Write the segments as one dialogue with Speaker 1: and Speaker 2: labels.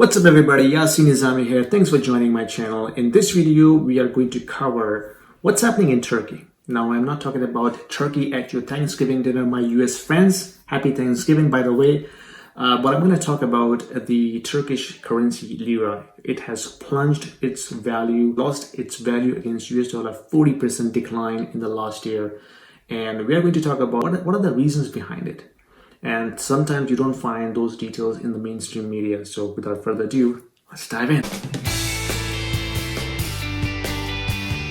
Speaker 1: What's up everybody, Yasin Nizami here. Thanks for joining my channel. In this video, we are going to cover what's happening in Turkey. Now, I'm not talking about Turkey at your Thanksgiving dinner, my US friends. Happy Thanksgiving, by the way. But I'm going to talk about the Turkish currency Lira. It has plunged its value, lost its value against US dollar, 40% decline in the last year. And we are going to talk about what are the reasons behind it. And sometimes you don't find those details in the mainstream media. So without further ado, let's dive in.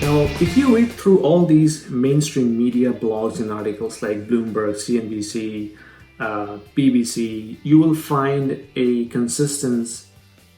Speaker 1: Now, if you read through all these mainstream media blogs and articles like Bloomberg, CNBC, BBC, you will find a consistency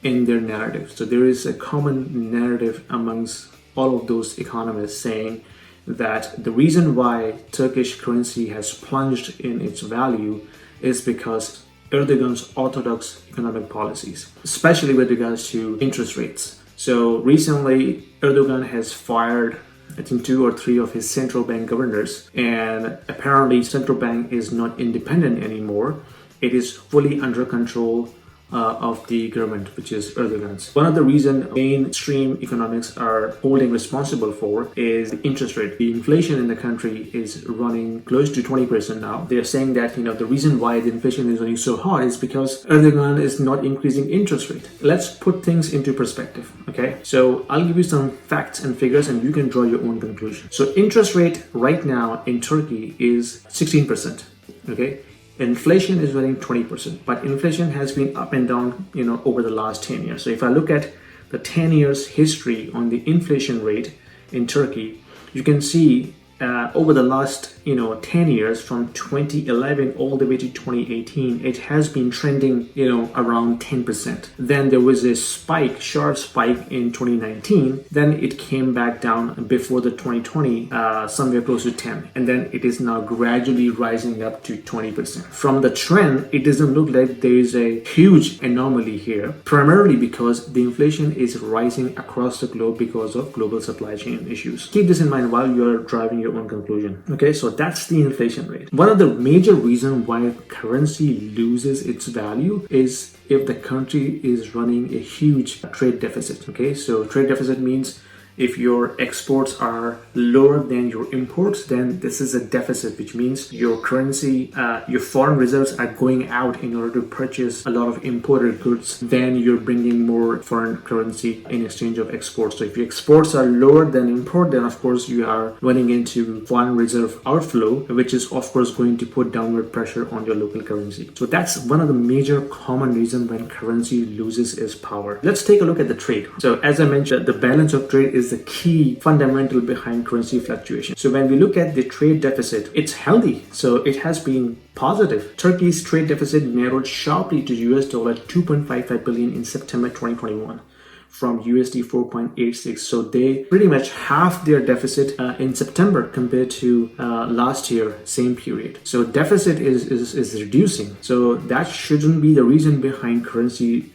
Speaker 1: in their narrative. So there is a common narrative amongst all of those economists saying that the reason why Turkish currency has plunged in its value is because Erdogan's orthodox economic policies, especially with regards to interest rates. So recently, Erdogan has fired, I think, 2 or 3 of his central bank governors, and apparently central bank is not independent anymore. It is fully under control of the government, which is Erdogan's. One of the reasons mainstream economics are holding responsible for is the interest rate. The inflation in the country is running close to 20% now. They're saying that the reason why the inflation is running so high is because Erdogan is not increasing interest rate. Let's put things into perspective, okay? So I'll give you some facts and figures and you can draw your own conclusion. So interest rate right now in Turkey is 16%, okay? Inflation is running 20%, but inflation has been up and down, over the last 10 years. So if I look at the 10 years history on the inflation rate in Turkey, you can see over the last, 10 years from 2011 all the way to 2018, it has been trending, around 10%. Then there was a sharp spike in 2019. Then it came back down before the 2020, somewhere close to 10. And then it is now gradually rising up to 20%. From the trend, it doesn't look like there is a huge anomaly here, primarily because the inflation is rising across the globe because of global supply chain issues. Keep this in mind while you are driving your own conclusion. Okay, so that's the inflation rate. One of the major reasons why currency loses its value is if the country is running a huge trade deficit. Okay, so trade deficit means if your exports are lower than your imports, then this is a deficit, which means your currency, your foreign reserves are going out in order to purchase a lot of imported goods. Then you're bringing more foreign currency in exchange of exports. So if your exports are lower than import, then of course you are running into foreign reserve outflow, which is of course going to put downward pressure on your local currency. So that's one of the major common reasons when currency loses its power. Let's take a look at the trade. So as I mentioned, the balance of trade is the key fundamental behind currency fluctuation. So when we look at the trade deficit, it's healthy. So it has been positive. Turkey's trade deficit narrowed sharply to US dollar 2.55 billion in September 2021 from USD 4.86. So they pretty much halved their deficit in September compared to last year, same period. So deficit is reducing. So that shouldn't be the reason behind currency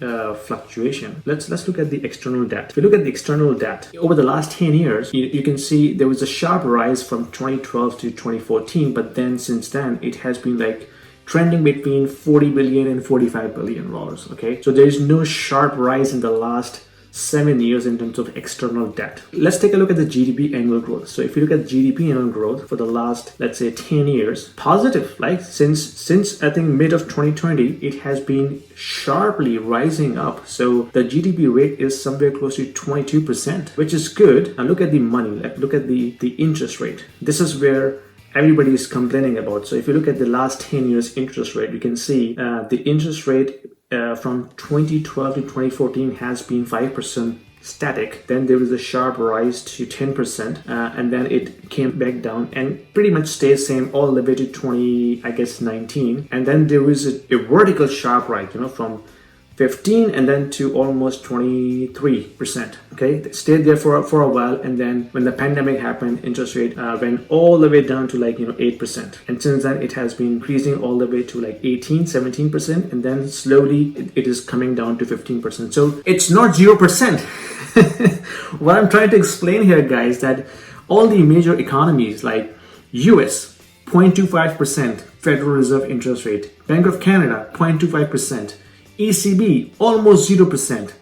Speaker 1: fluctuation. Let's look at the external debt. If you look at the external debt, over the last 10 years, you can see there was a sharp rise from 2012 to 2014, but then since then, it has been like trending between 40 billion and 45 billion dollars. Okay, so there is no sharp rise in the last 7 years in terms of external debt. Let's take a look at the GDP annual growth. So if you look at GDP annual growth for the last, let's say 10 years, positive, like since I think mid of 2020, it has been sharply rising up. So the GDP rate is somewhere close to 22%, which is good. Now look at the money, look at the interest rate. This is where everybody is complaining about. So if you look at the last 10 years interest rate, you can see the interest rate from 2012 to 2014 has been 5% static. Then there was a sharp rise to 10%, and then it came back down and pretty much stayed same all the way to 2019. And then there was a vertical sharp rise, from 15 and then to almost 23%. Okay, it stayed there for a while, and then when the pandemic happened, interest rate went all the way down to 8%. And since then, it has been increasing all the way to 18-17%, and then slowly it is coming down to 15%. So it's not 0%. What I'm trying to explain here, guys, that all the major economies like US 0.25% Federal Reserve interest rate, Bank of Canada 0.25%. ECB almost 0%,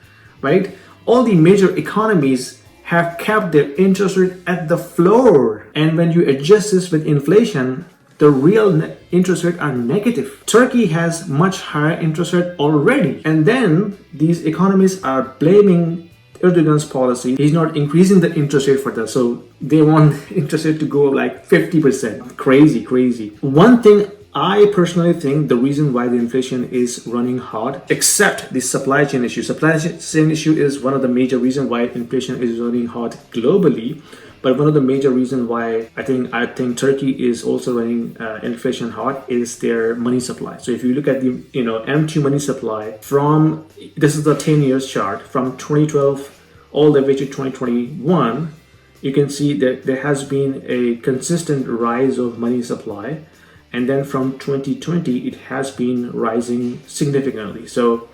Speaker 1: right? All the major economies have kept their interest rate at the floor. And when you adjust this with inflation, the real interest rate are negative. Turkey has much higher interest rate already. And then these economies are blaming Erdogan's policy. He's not increasing the interest rate further. So they want interest rate to go like 50%. Crazy, crazy. One thing I personally think the reason why the inflation is running hot, except the supply chain issue. Supply chain issue is one of the major reasons why inflation is running hot globally. But one of the major reasons why I think Turkey is also running inflation hot is their money supply. So if you look at the M2 money supply from, this is the 10 years chart from 2012 all the way to 2021, you can see that there has been a consistent rise of money supply. And then from 2020, it has been rising significantly. So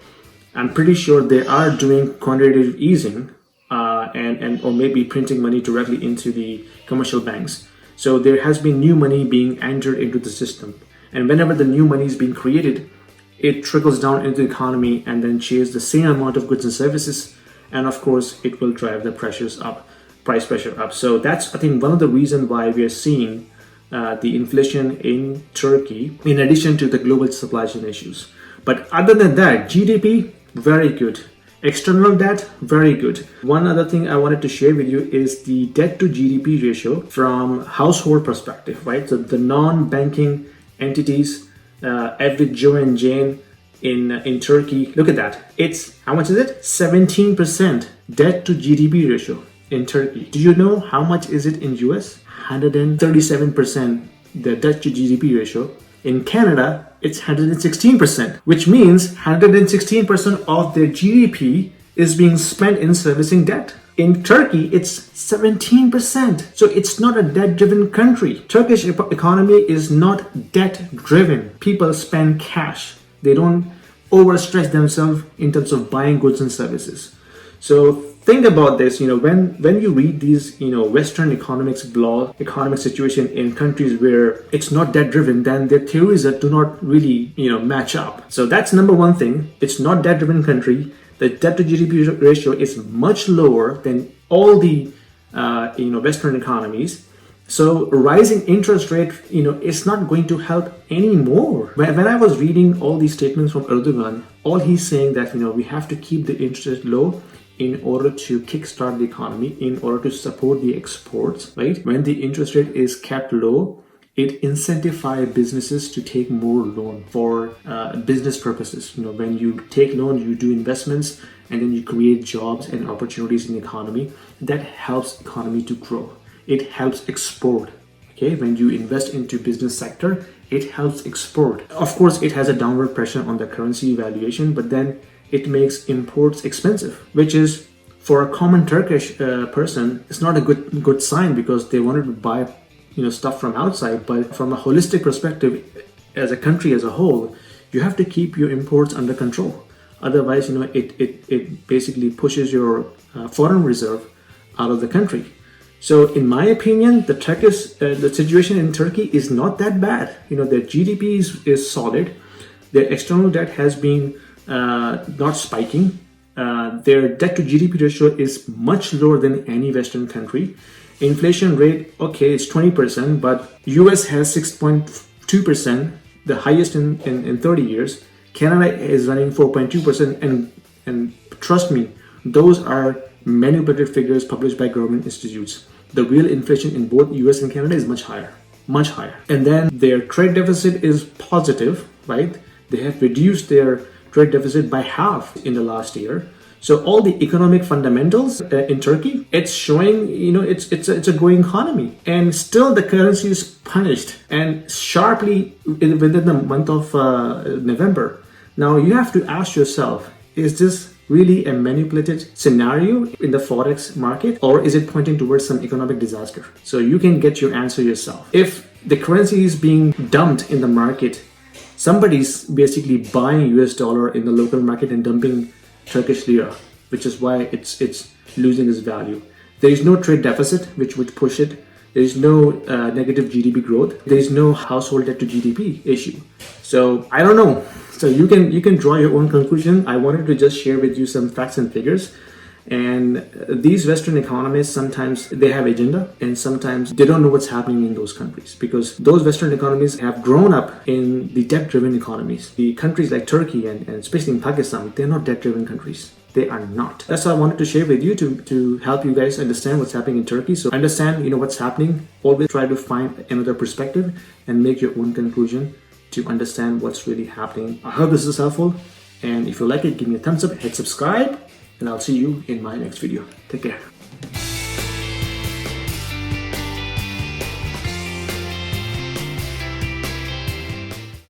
Speaker 1: I'm pretty sure they are doing quantitative easing or maybe printing money directly into the commercial banks. So there has been new money being entered into the system. And whenever the new money is being created, it trickles down into the economy and then shares the same amount of goods and services. And of course, it will drive the price pressure up. So that's, I think, one of the reasons why we are seeing the inflation in Turkey, in addition to the global supply chain issues. But other than that, GDP, very good. External debt, very good. One other thing I wanted to share with you is the debt to GDP ratio from household perspective, right? So the non-banking entities, average Joe and Jane in Turkey, look at that. It's, how much is it? 17% debt to GDP ratio in Turkey. Do you know how much is it in US? 137% the debt to GDP ratio. In Canada, it's 116%, which means 116% of their GDP is being spent in servicing debt. In Turkey, it's 17%. So it's not a debt-driven country. Turkish economy is not debt-driven. People spend cash. They don't overstretch themselves in terms of buying goods and services. So think about this, when you read these, Western economic situation in countries where it's not debt driven, then their theories that do not really, match up. So that's number one thing. It's not debt driven country. The debt to GDP ratio is much lower than all the, Western economies. So rising interest rate, is not going to help anymore. When I was reading all these statements from Erdogan, all he's saying that, we have to keep the interest rate low in order to kickstart the economy, in order to support the exports, right? When the interest rate is kept low, it incentivizes businesses to take more loan for business purposes. When you take loan, you do investments, and then you create jobs and opportunities in the economy. That helps economy to grow. It helps export. Okay, when you invest into business sector, it helps export. Of course, it has a downward pressure on the currency valuation, but then it makes imports expensive, which is for a common Turkish person, it's not a good sign because they wanted to buy stuff from outside. But from a holistic perspective, as a country as a whole, you have to keep your imports under control. Otherwise, it basically pushes your foreign reserve out of the country. So in my opinion, the situation in Turkey is not that bad. Their GDP is solid. Their external debt has been not spiking. Their debt to GDP ratio is much lower than any Western country. Inflation rate, okay, it's 20%, but US has 6.2%, the highest in 30 years. Canada is running 4.2%, and trust me, those are manipulated figures published by government institutes. The real inflation in both US and Canada is much higher. And then their trade deficit is positive, right? They have reduced their trade deficit by half in the last year. So all the economic fundamentals in Turkey, it's showing, it's a growing economy, and still the currency is punished and sharply within the month of November. Now you have to ask yourself, is this really a manipulated scenario in the forex market, or is it pointing towards some economic disaster? So you can get your answer yourself. If the currency is being dumped in the market, somebody's basically buying US dollar in the local market and dumping Turkish Lira, which is why it's losing its value. There is no trade deficit which would push it. There's no negative GDP growth. There's no household debt to GDP issue. So I don't know. So you can draw your own conclusion. I wanted to just share with you some facts and figures. And these Western economies, sometimes they have agenda and sometimes they don't know what's happening in those countries, because those Western economies have grown up in the debt-driven economies. The countries like Turkey and especially in Pakistan, they're not debt-driven countries. They are not. That's what I wanted to share with you to help you guys understand what's happening in Turkey. So understand, what's happening. Always try to find another perspective and make your own conclusion to understand what's really happening. I hope this is helpful. And if you like it, give me a thumbs up, hit subscribe, and I'll see you in my next video. Take care.